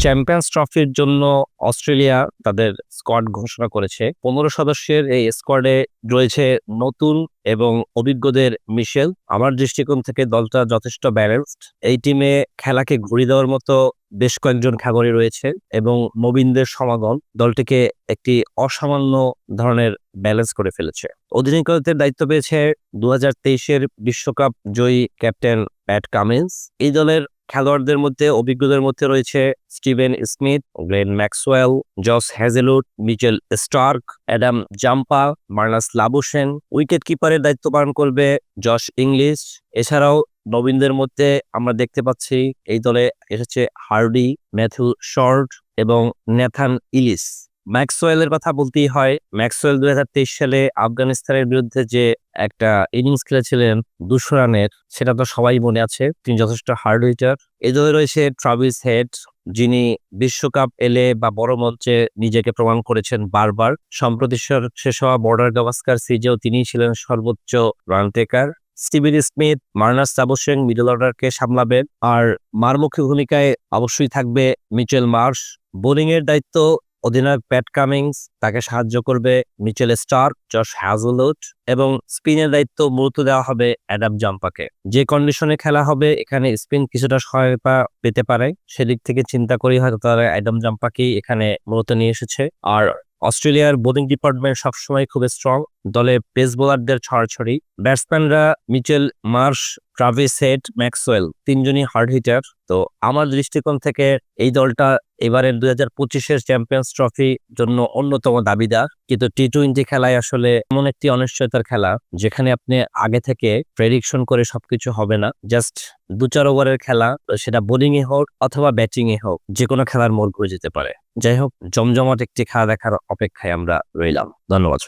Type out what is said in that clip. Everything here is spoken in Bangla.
চ্যাম্পিয়ন্স ট্রফির জন্য অস্ট্রেলিয়া তাদের স্কোয়াড ঘোষণা করেছে। 15 সদস্যের এই স্কোয়াডে রয়েছে নতুন এবং অভিজ্ঞদের মিশেল। আমার দৃষ্টিকোণ থেকে দলটা যথেষ্ট ব্যালেন্সড। এই টিমে খেলাকে ঘুরিয়ে দেওয়ার মতো বেশ কয়েকজন খেলোয়াড়ই রয়েছে এবং নবীনদের সমাগম দলটিকে একটি অসামান্য ধরনের ব্যালেন্স করে ফেলেছে। অধিনায়কত্বের দায়িত্ব পেয়েছে 2023-এর বিশ্বকাপ জয়ী ক্যাপ্টেন প্যাট কামিন্স। এই দলের খেলোয়াড়দের মধ্যে অভিজ্ঞদের মধ্যে রয়েছে Steven Smith, Glenn Maxwell, Josh Hazlewood, Mitchell Starc, Adam Zampa, Marnus Labuschagne. Wicket কিপারের দায়িত্ব পালন করবে জশ ইংলিশ। এছাড়াও নবীনদের মধ্যে আমরা দেখতে পাচ্ছি এই দলে এসেছে হার্ডি, ম্যাথিউ শর্ট এবং নেথান ইলিস। ম্যাক্সওয়েলের কথা বলতেই হয়। ম্যাক্সওয়েল 2023 সালে আফগানিস্তানের বিরুদ্ধে যে একটা ইনিংস খেলেছিলেন 200 রানের, সেটা তো সবাই মনে আছে। তিনি যথেষ্ট হার্ড হিটার। এই দলে রয়েছে ট্রাভিস হেড, যিনি বিশ্বকাপ এলে বা বড় মঞ্চে নিজেকে প্রমাণ করেছেন বারবার। সম্প্রতি শেষ হওয়া বর্ডার গাভাস্কার সিরিজেও তিনিই ছিলেন সর্বোচ্চ run taker. Steven Smith, Marnus Labuschagne middle অর্ডারকে সামলাবেন। আর মারমুখী ভূমিকায় অবশ্যই থাকবে মিচেল মার্শ। বোলিং এর দায়িত্ব অধিনায়ক প্যাট কামিংস, তাকে সাহায্য করবে মিচেল স্টার্ক, জশ হ্যাজেলউড এবং স্পিনের দায়িত্ব মূলত দেওয়া হবে অ্যাডাম জাম্পাকে। যে কন্ডিশনে খেলা হবে এখানে স্পিন কিছুটা সহায়তা পেতে পারে, সেদিক থেকে চিন্তা করেই হয়তো তারা অ্যাডাম জাম্পাকেই এখানে মূলত নিয়ে এসেছে। আর অস্ট্রেলিয়ার বোলিং ডিপার্টমেন্ট সবসময় খুব স্ট্রং। দলে পেস বোলারদের ছড়াছড়ি। ব্যাটসম্যানরা Mitchell Marsh, Travis Head, Maxwell তিনজনই হার্ড হিটার। তো আমার দৃষ্টিকোণ থেকে এই দলটা এবারের 2025-এর চ্যাম্পিয়ন্স ট্রফি জন্য অন্যতম দাবিদার। কিন্তু টি-20 খেলায় আসলে এমন একটি অনিশ্চয়তার খেলা যেখানে আপনি আগে থেকে প্রেডিকশন করে সবকিছু হবে না। জাস্ট 2-4 ওভারের খেলা, সেটা বোলিং এ হোক অথবা ব্যাটিং এ হোক, যে কোনো খেলার মোড় ঘুরে যেতে পারে। যাই হোক, জমজমাট একটি খেলা দেখার অপেক্ষায় আমরা রইলাম। ধন্যবাদ।